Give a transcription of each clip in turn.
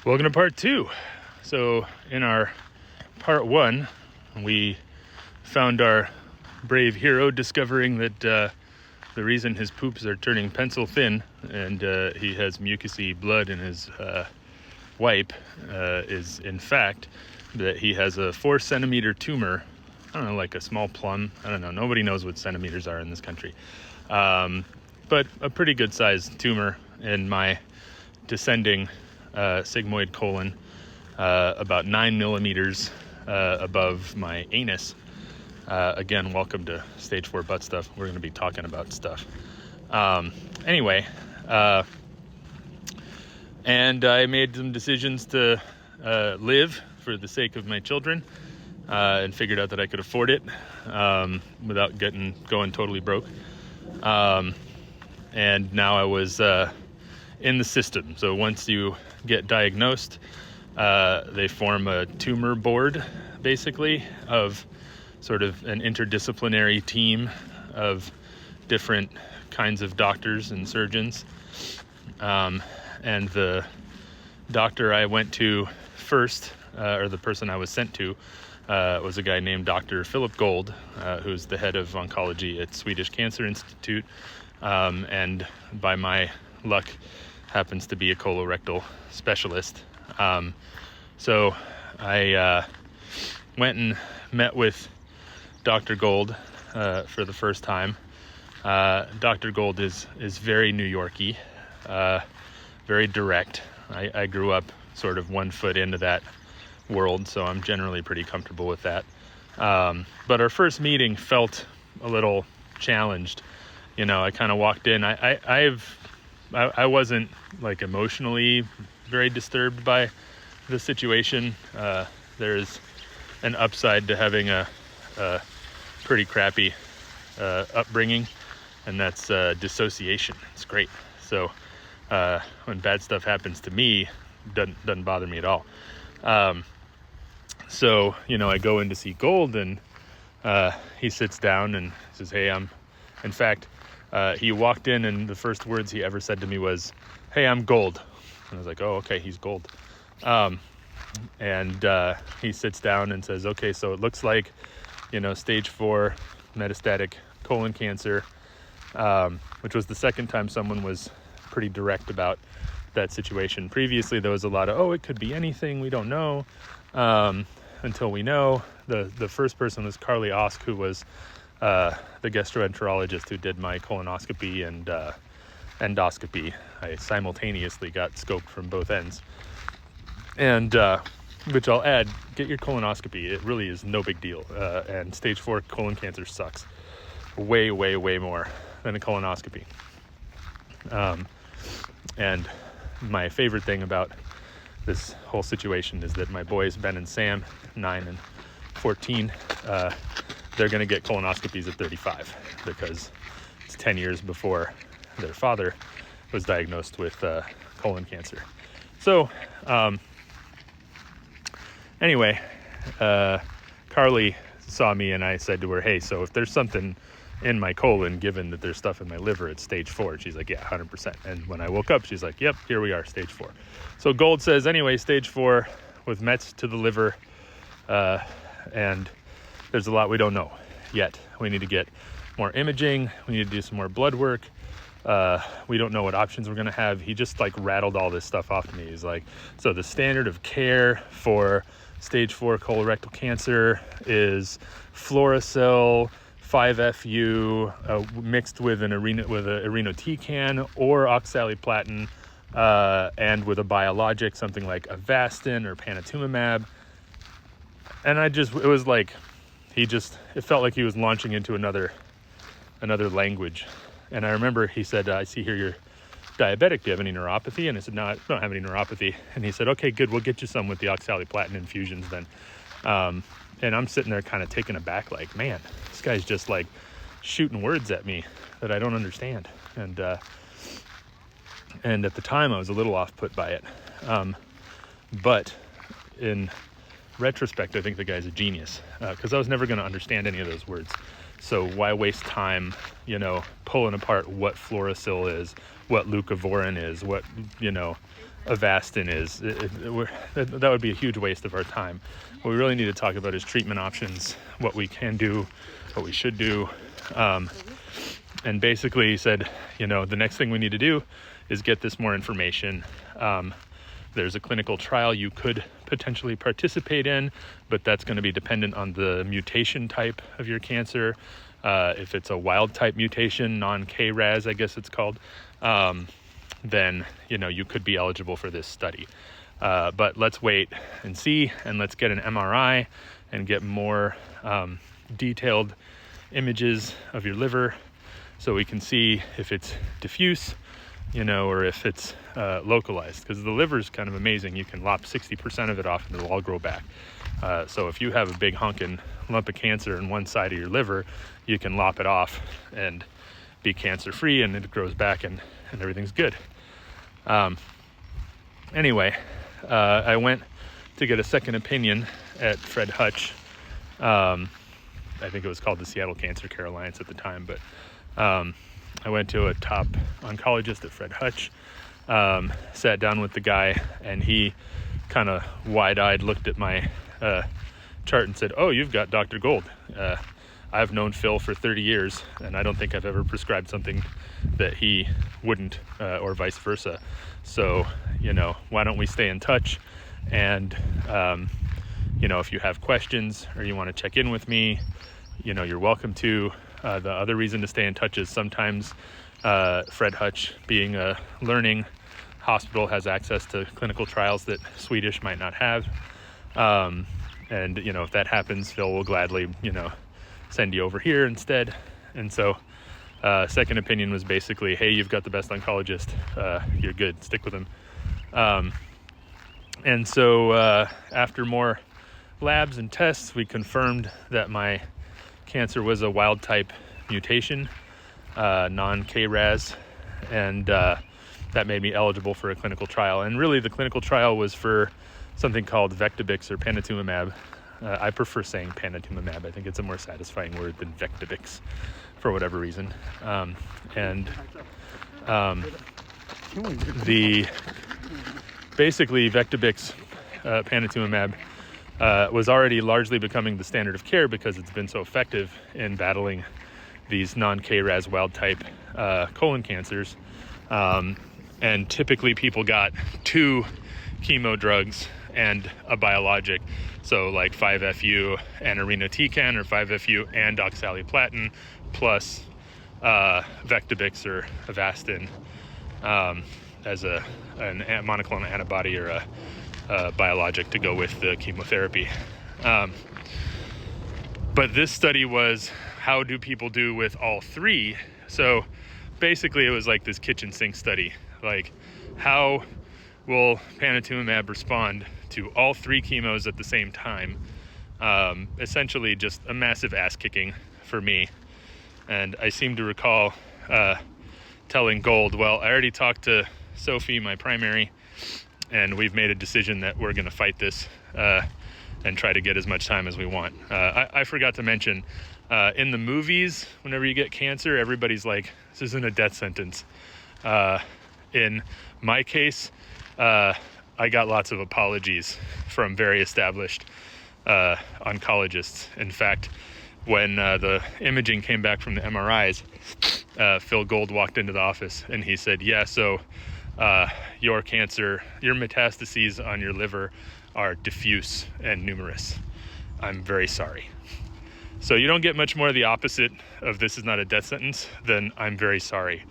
Welcome to part two. So in our part one, we found our brave hero discovering that the reason his poops are turning pencil thin and he has mucousy blood in his wipe is in fact that he has a 4-centimeter tumor. I don't know, like a small plum. I don't know. Nobody knows what centimeters are in this country. But a pretty good sized tumor in my descending sigmoid colon, about 9 millimeters above my anus. Again, welcome to Stage 4 Butt Stuff. We're going to be talking about stuff. Anyway, and I made some decisions to live for the sake of my children, and figured out that I could afford it without going totally broke. And now I was in the system. So once you get diagnosed, they form a tumor board, basically, of sort of an interdisciplinary team of different kinds of doctors and surgeons. And the doctor I went to first, or the person I was sent to, was a guy named Dr. Philip Gold, who's the head of oncology at Swedish Cancer Institute, and by my luck happens to be a colorectal specialist. So I went and met with Dr. Gold for the first time. Dr. Gold is very New Yorky, very direct. I grew up sort of 1 foot into that world, so I'm generally pretty comfortable with that. But our first meeting felt a little challenged. You know, I kind of walked in. I wasn't like emotionally very disturbed by the situation. There's an upside to having a pretty crappy upbringing, and that's dissociation. It's great. So when bad stuff happens to me, doesn't bother me at all. So, you know, I go in to see Gold, and he sits down and says, "Hey, in fact, he walked in, and the first words he ever said to me was, 'Hey, I'm Gold.'" And I was like, "Oh, okay, he's Gold." And he sits down and says, "Okay, so it looks like, you know, stage 4 metastatic colon cancer," which was the second time someone was pretty direct about that situation. Previously, there was a lot of, "Oh, it could be anything, we don't know," until we know. The first person was Carly Osk, who was the gastroenterologist who did my colonoscopy and endoscopy. I simultaneously got scoped from both ends. And which I'll add, get your colonoscopy. It really is no big deal. And stage 4 colon cancer sucks way, way, way more than a colonoscopy. And my favorite thing about this whole situation is that my boys, Ben and Sam, 9 and 14, they're going to get colonoscopies at 35 because it's 10 years before their father was diagnosed with colon cancer. So anyway, Carly saw me and I said to her, "Hey, so if there's something in my colon, given that there's stuff in my liver, it's stage 4. She's like, "Yeah, 100%. And when I woke up, she's like, "Yep, here we are, stage 4. So Gold says, anyway, stage 4 with mets to the liver, and there's a lot we don't know yet. We need to get more imaging. We need to do some more blood work. We don't know what options we're going to have." He just like rattled all this stuff off to me. He's like, "So the standard of care for stage 4 colorectal cancer is Fluorocell 5-FU mixed with an irinotecan or oxaliplatin, and with a biologic, something like Avastin or panitumumab." And it was like, it felt like he was launching into another language. And I remember he said, "I see here you're diabetic. Do you have any neuropathy?" And I said, "No, I don't have any neuropathy." And he said, "Okay, good. We'll get you some with the oxaliplatin infusions then." And I'm sitting there kind of taken aback, like, man, this guy's just like shooting words at me that I don't understand. And at the time I was a little off put by it. But in retrospect, I think the guy's a genius, because I was never going to understand any of those words. So why waste time, pulling apart what Fluorosil is, what leucovorin is, what, Avastin is. That would be a huge waste of our time. What we really need to talk about is treatment options, what we can do, what we should do. And basically he said, the next thing we need to do is get this more information. There's a clinical trial you could potentially participate in, but that's going to be dependent on the mutation type of your cancer. If it's a wild type mutation, non-KRAS, I guess it's called, then, you could be eligible for this study. But let's wait and see, and let's get an MRI and get more detailed images of your liver so we can see if it's diffuse, or if it's localized, because the liver is kind of amazing. You can lop 60% of it off and it'll all grow back. So if you have a big honking lump of cancer in one side of your liver, you can lop it off and be cancer free, and it grows back and everything's good. Anyway, I went to get a second opinion at Fred Hutch. I think it was called the Seattle Cancer Care Alliance at the time, but I went to a top oncologist at Fred Hutch, sat down with the guy, and he kind of wide-eyed looked at my chart and said, "Oh, you've got Dr. Gold. I've known Phil for 30 years, and I don't think I've ever prescribed something that he wouldn't, or vice versa. So, why don't we stay in touch? And, if you have questions or you want to check in with me, you're welcome to. The other reason to stay in touch is sometimes Fred Hutch, being a learning hospital, has access to clinical trials that Swedish might not have. And, if that happens, Phil will gladly, send you over here instead." And so second opinion was basically, "Hey, you've got the best oncologist. You're good. Stick with him." And so after more labs and tests, we confirmed that my cancer was a wild type mutation, non-KRAS, and that made me eligible for a clinical trial. And really the clinical trial was for something called Vectibix or panitumumab. I prefer saying panitumumab. I think it's a more satisfying word than Vectibix for whatever reason. Basically Vectibix, panitumumab, was already largely becoming the standard of care because it's been so effective in battling these non-KRAS wild type colon cancers. And typically people got 2 chemo drugs and a biologic. So like 5-FU and irinotecan, or 5-FU and oxaliplatin, plus Vectibix or Avastin as a monoclonal antibody or a biologic to go with the chemotherapy. But this study was, how do people do with all 3? So basically it was like this kitchen sink study. Like, how will panitumumab respond to all 3 chemos at the same time? Essentially just a massive ass kicking for me. And I seem to recall telling Gold, well, I already talked to Sophie, my primary, and we've made a decision that we're going to fight this and try to get as much time as we want. I forgot to mention, in the movies, whenever you get cancer, everybody's like, this isn't a death sentence. In my case, I got lots of apologies from very established oncologists. In fact, when the imaging came back from the MRIs, Phil Gold walked into the office and he said, "Yeah, so your cancer, your metastases on your liver are diffuse and numerous. I'm very sorry." So you don't get much more the opposite of "this is not a death sentence" than "I'm very sorry"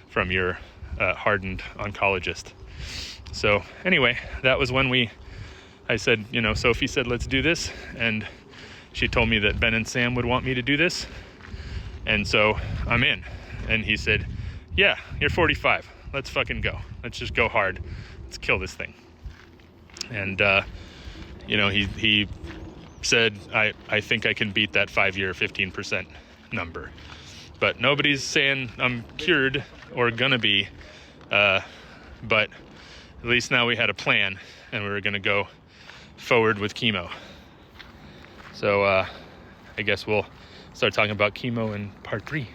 from your hardened oncologist. So anyway, that was when I said, Sophie said, let's do this. And she told me that Ben and Sam would want me to do this. And so I'm in. And he said, "Yeah, you're 45. Let's fucking go. Let's just go hard. Let's kill this thing." And, he said, I think I can beat that 5-year 15% number. But nobody's saying I'm cured or gonna be. But at least now we had a plan, and we were going to go forward with chemo. So I guess we'll start talking about chemo in part 3.